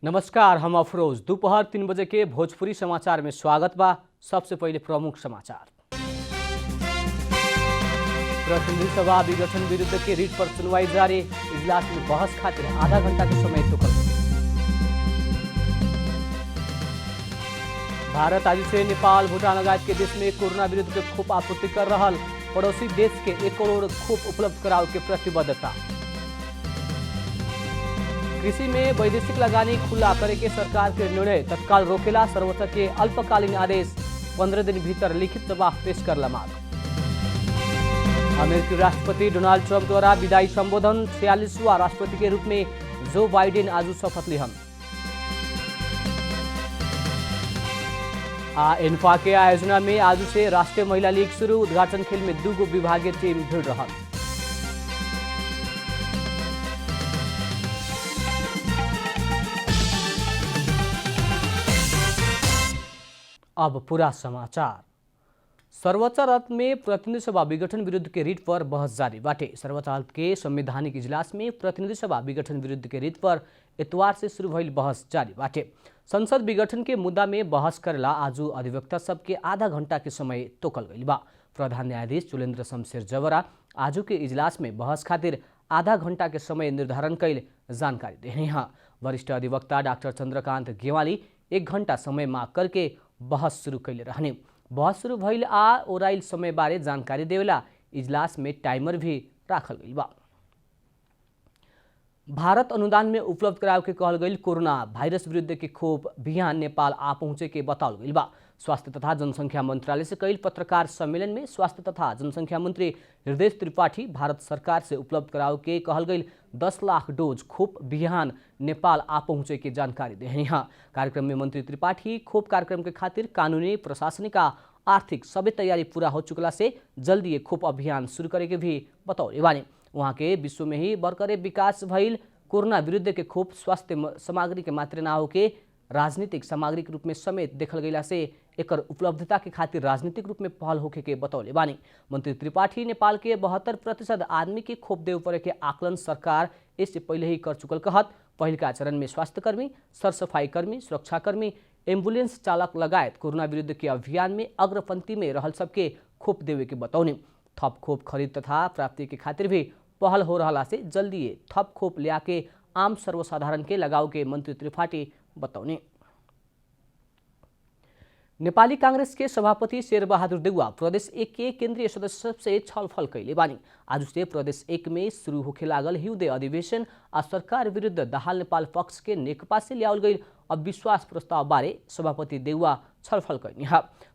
नमस्कार, हम अफरोज। दोपहर 3 बजे के भोजपुरी समाचार में स्वागत बा। सबसे पहले प्रमुख समाचार। प्रतिनिधि सभा विघटन विरुद्ध के रिट पर सुनवाई जारी। इजलास में बहस खातिर आधा घंटा के समय तोकल। भारत आज से नेपाल, भूटान लगायत के देश में कोरोना विरुद्ध के खोप आपूर्ति कर रहा। पड़ोसी देश के 1 करोड़ खोप उपलब्ध कराव के प्रतिबद्धता। कृषि में वैदेशिक लगानी खुला करे के सरकार के निर्णय तत्काल रोकेला। सर्वोच्च के अल्पकालीन आदेश 15 दिन भीतर लिखित जवाब पेश करला मांग। अमेरिकी राष्ट्रपति डोनाल्ड ट्रंप द्वारा विदाई संबोधन। 46वां राष्ट्रपति के रूप में जो बाइडेन आज शपथ लिहन। इन्फा के आयोजना में आज से राष्ट्रीय महिला लीग शुरू। उद्घाटन खेल में 2 विभागीय टीम भिड़ रहा। अब पूरा समाचार। सर्वोच्च अदालत में प्रतिनिधि सभा विघटन विरुद्ध के रिट पर बहस जारी बाटे। सर्वोच्च अदालत के संवैधानिक इजलास में प्रतिनिधि सभा विघटन विरुद्ध के रिट पर इतवार से शुरू भइल बहस जारी बाटे। संसद विघटन के मुद्दा में बहस करेला आज अधिवक्ता सबके आधा घंटा के समय तोकल गइल बा। प्रधान न्यायाधीश चुलेन्द्र शमशेर जवरा आज के इजलास में बहस खातिर आधा घंटा के समय निर्धारण कैल जानकारी देने। वरिष्ठ अधिवक्ता डॉक्टर चंद्रकांत गेवाली 1 घंटा समय माग करके बहस शुरू कैले रहने। बहस शुरू भइल आ ओराइल समय बारे जानकारी देवेला इजलास में टाइमर भी राखल गइल बा। भारत अनुदान में उपलब्ध कराव के कहल गइल कोरोना वायरस विरुद्ध के खोप बिहान नेपाल आ पहुंचे के बताओल गइल बा। स्वास्थ्य तथा जनसंख्या मंत्रालय से कैल पत्रकार सम्मेलन में स्वास्थ्य तथा जनसंख्या मंत्री हृदय त्रिपाठी भारत सरकार से उपलब्ध कराव के कहल गइल 10 लाख डोज खोप बिहान नेपाल आ पहुंचे के जानकारी देने। कार्यक्रम में मंत्री त्रिपाठी खोप कार्यक्रम के खातिर कानूनी, प्रशासनिक आ आर्थिक सबै तैयारी पूरा हो चुकला से जल्दी ये खोप अभियान शुरू करे के भी बतौले बानी। वहाँ के विश्व में ही बरकरे विकास भइल कोरोना विरुद्ध के खोप स्वास्थ्य सामग्री के मात्र ना होके राजनीतिक सामग्री के रूप में समेत देखल गइला से एकर उपलब्धता के खातिर राजनीतिक रूप में पहल होके के बतौले बानी। मंत्री त्रिपाठी नेपाल के 72% आदमी के खोप देव पड़े के आकलन सरकार इससे पहले ही कर चुकल कहत पहिलका चरण में स्वास्थ्यकर्मी, सरसफाई कर्मी, सुरक्षाकर्मी, एम्बुलेंस चालक लगायत कोरोना विरुद्ध के अभियान में अग्रपंक्ति में रहल सबके खोप देवे के बतौने। थप खोप खरीद तथा प्राप्ति के खातिर भी पहल हो रहा से जल्दी थप खोप लिया के आम सर्वसाधारण के लगाव के मंत्री त्रिपाठी बतौने। नेपाली कांग्रेस के सभापति शेरबहादुर देउवा प्रदेश 1 के केंद्रीय सदस्य से छलफल कैले बानी। आज से प्रदेश 1 में शुरू होखे लागल हिउदे अधिवेशन आ सरकार विरुद्ध दाहाल नेपाल पक्ष के नेकपा से ल्याओल गई अविश्वास प्रस्ताव बारे सभापति देउवा छलफल कैनी।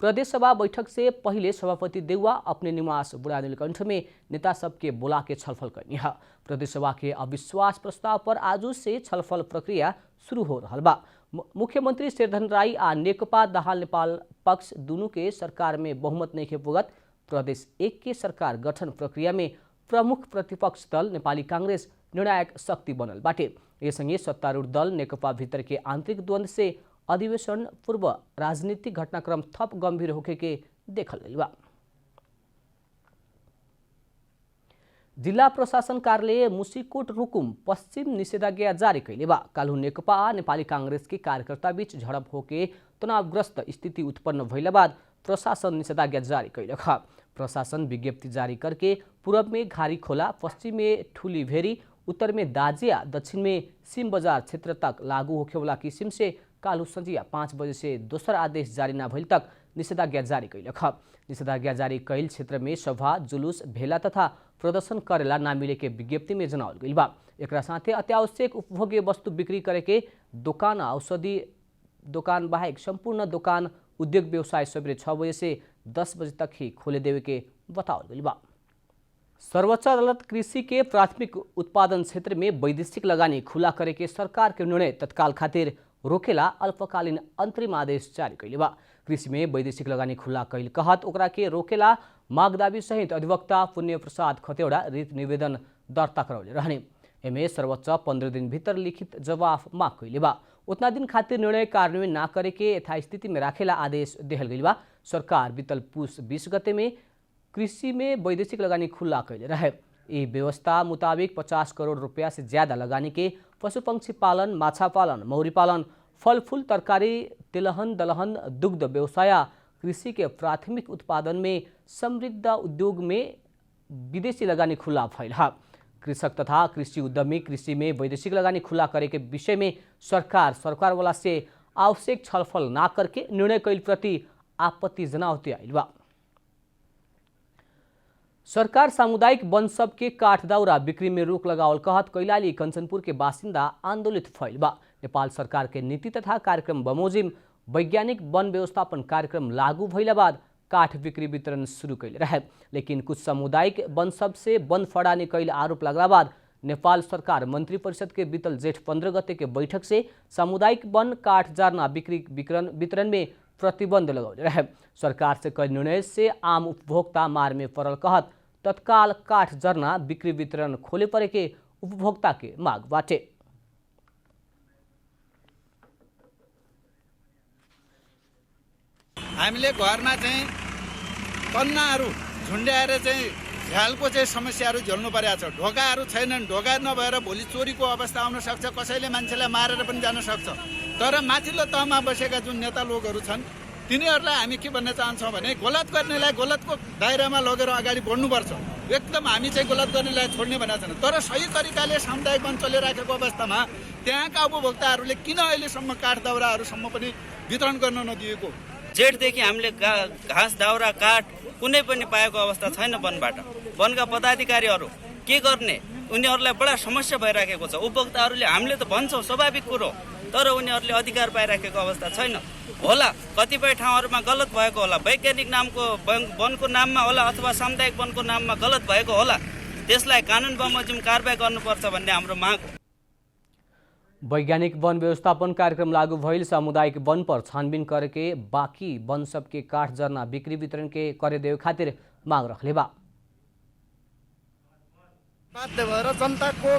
प्रदेश सभा बैठक से पहले सभापति देउवा अपने निवास बुढ़ा नीलकंठ में नेता सबके बुला के छलफल कैनी। प्रदेश सभा के अविश्वास प्रस्ताव पर आज से छलफल प्रक्रिया शुरू हो रहा बा। मुख्यमंत्री शेरधन राई आ नेकपा दाहाल नेपाल पक्ष दोनों के सरकार में बहुमत नहीं पुगत प्रदेश 1 के सरकार गठन प्रक्रिया में प्रमुख प्रतिपक्ष दल नेपाली कांग्रेस निर्णायक शक्ति बनल बाटे। यसंगे सत्तारूढ़ दल नेकपा भीतर के आंतरिक द्वंद्व से अधिवेशन पूर्व राजनीतिक घटनाक्रम थप गंभीर होके के देखल गइल बा। जिला प्रशासन कार्यालय मुसिकोट रुकुम पश्चिम निषेधाज्ञा जारी कैले बा। काल्हु नेकपा आ नेपाली कांग्रेस के कार्यकर्ता बीच झड़प होके तनावग्रस्त स्थिति उत्पन्न भइला बाद प्रशासन निषेधाज्ञा जारी कैलक। प्रशासन विज्ञप्ति जारी करके पूर्व में घारी खोला, पश्चिम में ठूली भेरी, उत्तर में दाजिया, दक्षिण में सिम बजार क्षेत्र तक लागू होखेवाला किसिम से काल्हु संझिया 5 बजे से दोसर आदेश जारी न भइल तक निषेधाज्ञा जारी कैलक। निषेधाज्ञा जारी कैल क्षेत्र में सभा, जुलूस, भेला तथा प्रदर्शन करेला ना मिले के विज्ञप्ति में जनावल गइल बा। एकरा साथे अत्यावश्यक उपभोग्य वस्तु बिक्री करे के दुकान, औषधि दुकान बाहेक संपूर्ण दुकान, उद्योग व्यवसाय सबेरे 6 बजे से 10 बजे तक ही खोले देवे के बतावल गइल बा। सर्वोच्च अदालत कृषि के प्राथमिक उत्पादन क्षेत्र में वैदेशिक लगानी खुला करे के सरकार के निर्णय तत्काल खातिर रोकेला अल्पकालीन अंतरिम आदेश जारी कैले बा। कृषि में वैदेशिक लगानी खुला कैल कहत ओकरा के रोकेला मागदाबी सहित अधिवक्ता पुण्य प्रसाद खतेवड़ा रिट निवेदन दर्ता करौले रहने। एमे सर्वोच्च 15 दिन भीतर लिखित जवाब माग कैले बा। उतना दिन खातिर निर्णय कार्यान्वयन ना करे के यथास्थिति में राखेला आदेश देहल गइल बा। सरकार बीतल पुस 20 गते में कृषि में वैदेशिक लगानी खुला कैले रहे। यी व्यवस्था मुताबिक 50 करोड़ रुपया से ज़्यादा लगानी के पशुपक्षी पालन, माछा पालन, मौरी पालन, फल फूल तरकारी, तिलहन दलहन, दुग्ध व्यवसाय, कृषि के प्राथमिक उत्पादन में समृद्ध उद्योग में विदेशी लगानी खुला भइल है। कृषक तथा कृषि उद्यमी कृषि में वैदेशिक लगानी खुला करे के विषय में सरकार वाला से आवश्यक छलफल ना करके निर्णय कैल प्रति आपत्ति जनावते आइल बा। सरकार सामुदायिक वन सब के काठ दाउरा बिक्री में रोक लगावल कहत कैलाली कंचनपुर के बासिंदा आंदोलित भइल बा। नेपाल सरकार के नीति तथा कार्यक्रम बमोजिम वैज्ञानिक वन व्यवस्थापन कार्यक्रम लागू भइला बाद काठ बिक्री वितरण शुरू कैले रहे, लेकिन कुछ सामुदायिक वन सब से वन फड़ाने कैल आरोप लगला बाद नेपाल सरकार मंत्री परिषद के बीतल जेठ 15 गते के बैठक से सामुदायिक वन काठ जारना बिक्री वितरण में प्रतिबंध लगाउने रहे। सरकार से कैल निर्णय से आम उपभोक्ता मार में पड़ल कहत तत्काल काठ जरना बिक्री वितरण खोले परे के उपभोक्ता के माग बाटे। हामीले घरमा चाहिँ कन्नाहरू झुन्ड्याएर चाहिँ झ्यालको चाहिँ समस्याहरू झेल्नु परेको छ। ढोकाहरू छैनन्, ढोका नभएर भोलि चोरीको अवस्था आउन सक्छ, कसैले मान्छेलाई मारेर पनि जान सक्छ। तर माथिल्लो तहमा बसेका जुन नेता लोकहरू छन् तिनीहरूलाई हामी के भन्न चाहन्छौँ भने गलत गर्नेलाई गलतको दायरामा लगेर अगाडि बढ्नुपर्छ। एकदम हामी चाहिँ गलत गर्नेलाई छोड्ने भनेको छैन, तर सही तरिकाले सामुदायिक वन चलिराखेको अवस्थामा त्यहाँका उपभोक्ताहरूले किन अहिलेसम्म काठ दाउराहरूसम्म पनि वितरण गर्न नदिएको? जेठदेखि हामीले घाँस दाउरा काठ कुनै पनि पाएको अवस्था छैन वनबाट। वनका पदाधिकारीहरू के गर्ने, उनीहरूलाई बडा समस्या भइराखेको छ। उपभोक्ताहरूले हामीले त भन्छौँ स्वाभाविक कुरो, तर उनीहरूले अधिकार पाइराखेको अवस्था छैन। होला कतिपय ठाउँहरूमा गलत भएको होला, वैज्ञानिक नामको वनको नाममा होला अथवा सामुदायिक वनको नाममा गलत भएको होला, त्यसलाई कानुन बमोजिम कारबाही गर्नुपर्छ भन्ने हाम्रो माग हो। वैज्ञानिक वन व्यवस्थापन कार्यक्रम लागू भइल सामुदायिक वन पर छानबिन करके बाकी वन सबके काठ जरना बिक्री वितरण के करे देवे खातिर माग रखले बा। बाध्य भएर जनताको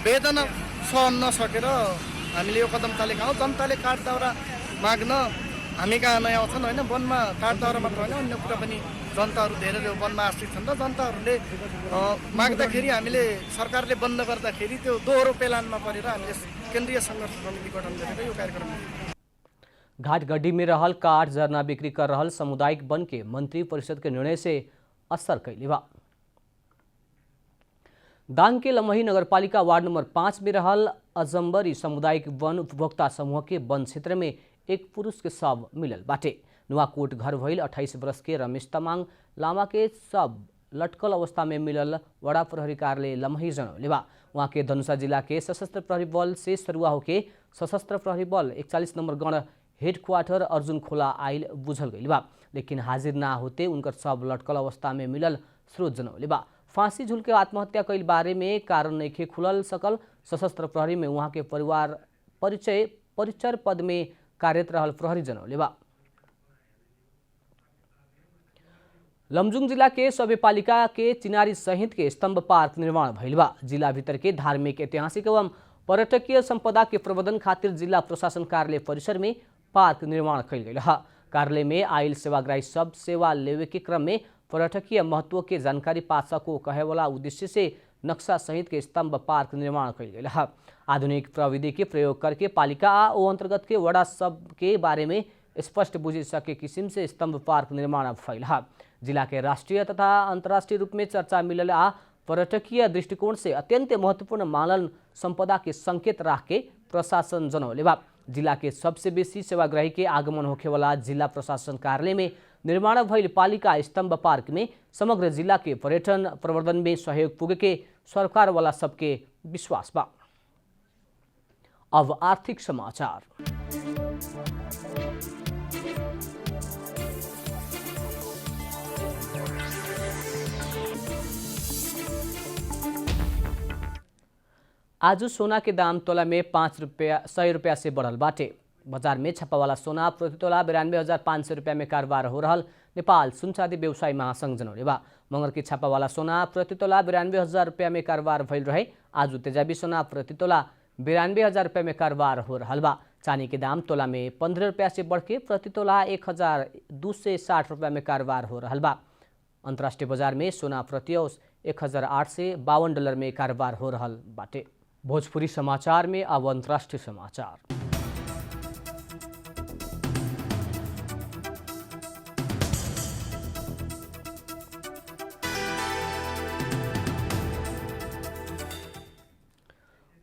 वेदना सहन नसकेर हामीले यो कदम चालेका हौँ। जनताले काठ दाउरा माग्न हामी कहाँ नयाँ आउँछन् होइन। वनमा काठ दाउरा मात्र होइन, अन्य कुरा पनि जनताहरू धेरै वनमा आश्रित छन् र जनताहरूले माग्दाखेरि हामीले सरकारले बन्द गर्दाखेरि त्यो दोहोरो पेलानमा परेर हामीले केन्द्रीय सङ्घर्ष समिति गठन गरेर यो कार्यक्रम घाटगड्डी में रहल काठ जरना बिक्री कर रहल सामुदायिक वन के मंत्री परिषद के निर्णय से असर कैले बा। दाङ के लमही नगरपालिका वार्ड नंबर 5 में रहल अजम्बरी सामुदायिक वन उपभोक्ता समूह के वन क्षेत्र में एक पुरुष के शव मिलल बाटे। नुवाकोट घर भइल 28 वर्ष के रमेश तमाङ लामा के शव लटकल अवस्था में मिलल वडा प्रहरी कार्यालय लमही जनौले बा। वहाँ के धनुषा जिला के सशस्त्र प्रहरी बल से सरुआ होके सशस्त्र प्रहरी बल 41 नंबर गण हेडक्वार्टर अर्जुन खोला आइल बुझल गइल बा, लेकिन हाजिर ना होते उनकर शव लटकल अवस्था में मिलल स्रोत जनौले बा। फांसी झूल के आत्महत्या कैल बारे में कारण नइखे खुलल सकल। सशस्त्र प्रहरी में वहाँ के परिवार परिचर पद में कार्यरत रहल प्रहरी जनौले बा। लमजुङ जिला के सभ्यपालिका के चिनारी सहित के स्तंभ पार्क निर्माण भइल बा। जिला भीतर के धार्मिक, ऐतिहासिक एवं पर्यटकीय संपदा के प्रबंधन खातिर जिला प्रशासन कार्यालय परिसर में पार्क निर्माण कैल गइल है। कार्यालय में आयल सेवाग्राही सब सेवा लेवे के क्रम में पर्यटकीय महत्व के जानकारी पा सको कहे वाला उद्देश्य से नक्शा सहित के स्तंभ पार्क निर्माण कैल गइल है। आधुनिक प्रविधि के प्रयोग करके पालिका ओ अंतर्गत के वडा सब के बारे में स्पष्ट बुझ सके किसिम से स्तंभ पार्क निर्माण भइल है। जिला के राष्ट्रीय तथा अंतर्राष्ट्रीय रूप में चर्चा मिलल आ पर्यटकीय दृष्टिकोण से अत्यंत महत्वपूर्ण मानल संपदा के संकेत राख के प्रशासन जनौले बा। जिला के सबसे बेसी सेवाग्राही के आगमन होखे वाला जिला प्रशासन कार्यालय में निर्माण भइल पालिका स्तंभ पार्क में समग्र जिला के पर्यटन प्रवर्धन में सहयोग पुगे के सरकार वाला सबके विश्वास बा। अब आर्थिक समाचार। आज सोना के दाम तोला में 100 रुपया से बढ़ल बाटे। बाजार में छपा वाला सोना प्रति तोला 92,500 रुपया में कारोबार हो रहल नेपाल सुनचादी व्यवसायी महासंघ जनौले बा। मंगर के छपा वाला सोना प्रति तोला 92,000 रुपया में कारोबार भइल रहे। आज तेजाबी सोना प्रति तोला 92,000 रुपया में कारोबार हो रहल बा। चांदी के दाम तोला में 15 रुपया से बढ़ के प्रति तोला 1,260 रुपया में कारोबार हो रहल बा। अंतर्राष्ट्रीय बाजार में सोना प्रति औंस $1,852 में कारोबार हो रहल बाटे। भोजपुरी समाचार में अब अंतर्राष्ट्रीय समाचार।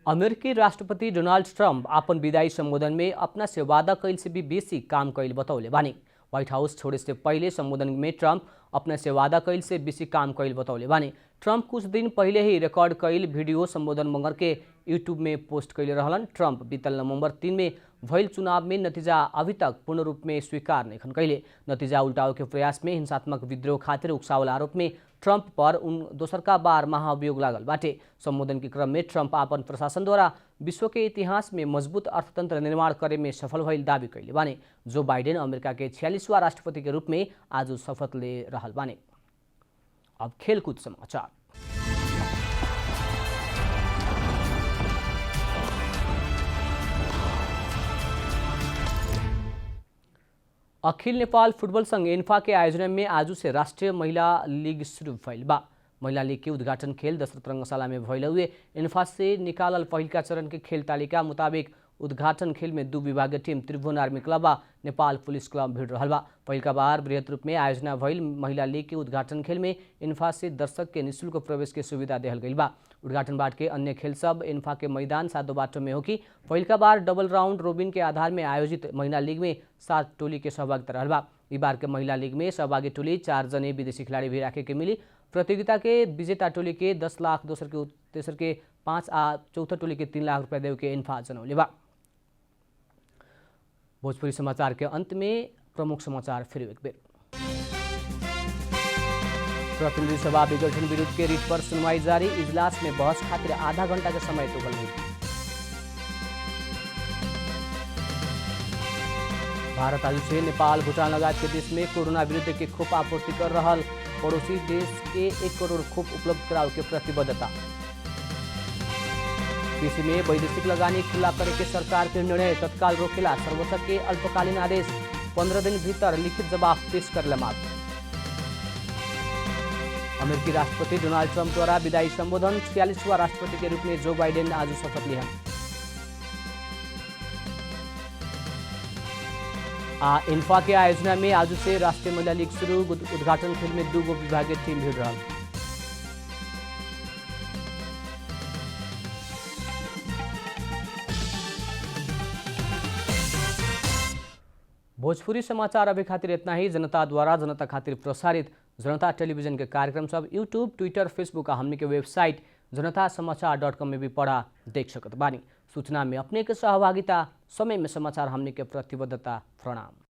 अमेरिकी राष्ट्रपति डोनाल्ड ट्रम्प अपन विदाई संबोधन में अपना से वादा कैल से भी बेसी काम कैल बतौले बानी। व्हाइट हाउस छोड़े से पहले संबोधन में ट्रम्प अपने से वादा कैल से बेसी काम कैल बतौले बानी। ट्रम्प कुछ दिन पहले ही रिकॉर्ड कैल वीडियो संबोधन मंगर के यूट्यूब में पोस्ट कैले रहलन। ट्रम्प बीतल नवंबर 3 में भइल चुनाव में नतीजा अभी तक पूर्ण रूप में स्वीकार नहीं कैले। नतीजा उल्टाओ के प्रयास में हिंसात्मक विद्रोह खातिर उकसावल आरोप में ट्रम्प पर दोसरका बार महाअभियोग लागल बाटे। संबोधन के क्रम में ट्रम्प अपन प्रशासन द्वारा विश्व के इतिहास में मजबूत अर्थतंत्र निर्माण करे में सफल भइल दावी कैले बाने। जो बाइडेन अमेरिका के 46वां राष्ट्रपति के रूप में आज शपथ ले रहल बाने। अब खेलकूद समाचार। अखिल नेपाल फुटबल संघ एन्फा के आयोजन में आज से राष्ट्रीय महिला लीग शुरू भइल बा। महिला लीग के उद्घाटन खेल दशरथ रंगशाला में भइल हुए एन्फा से निकालल पहिलका चरण के खेल तालिका मुताबिक उद्घाटन खेल में 2 विभागीय टीम त्रिभुवन आर्मी क्लब व नेपाल पुलिस क्लब भिड़ रहल बा। पहिलका बार बृहत रूप में आयोजना भइल महिला लीग के उद्घाटन खेल में एन्फा से दर्शक के निःशुल्क प्रवेश के सुविधा देहल गइल बा। उद्घाटन बाट के अन्य खेल सब एन्फा के मैदान 7 बाटों में हो कि पहिलका बार डबल राउंड रोबिन के आधार में आयोजित महिला लीग में 7 टोली के सहभागिता रहल बा। इस बार के महिला लीग में सहभागी टोली 4 जने विदेशी खिलाड़ी भी राखे के मिली। प्रतियोगिता के विजेता टोली के 10 लाख, तेसर के 5 आ चौथा टोली के 3 लाख रुपया देव के एन्फा जनौले बा। भोजपुरी समाचार के अंत में प्रमुख समाचार फिर एक बेर। प्रतिनिधि सभा विघटन विरुद्ध के रिट पर सुनवाई जारी। इजलास में बहस खातिर आधा घंटा के समय तोगल हुई। भारत आज से नेपाल, भूटान लगायत के देश में कोरोना विरुद्ध के खोप आपूर्ति कर रहल। पड़ोसी देश के 1 करोड़ खोप उपलब्ध करावे के प्रतिबद्धता। कृषि में वैदेशिक लगानी खुला करे के सरकार के निर्णय तत्काल रोकेला सर्वोच्च के अल्पकालीन आदेश। 15 दिन भीतर लिखित जवाब पेश करेला मांग। अमेरिकी राष्ट्रपति डोनाल्ड ट्रम्प द्वारा विदाई संबोधन। 46वां राष्ट्रपति के रूप में जो बाइडेन आज शपथ लिया। एन्फा के आयोजना में आज से राष्ट्रीय महिला लीग शुरू। उद्घाटन खेल में 2 विभागीय टीम भिड़ रहा। भोजपुरी समाचार अभी खातिर इतना ही। जनता द्वारा जनता खातिर प्रसारित जनता टेलीविजन के कार्यक्रम सब यूट्यूब, ट्विटर, फेसबुक हमने के वेबसाइट जनतासमाचार.com में भी पढ़ा देख सकत बानी। सूचना में अपने के सहभागिता, समय में समाचार हमने के प्रतिबद्धता। प्रणाम।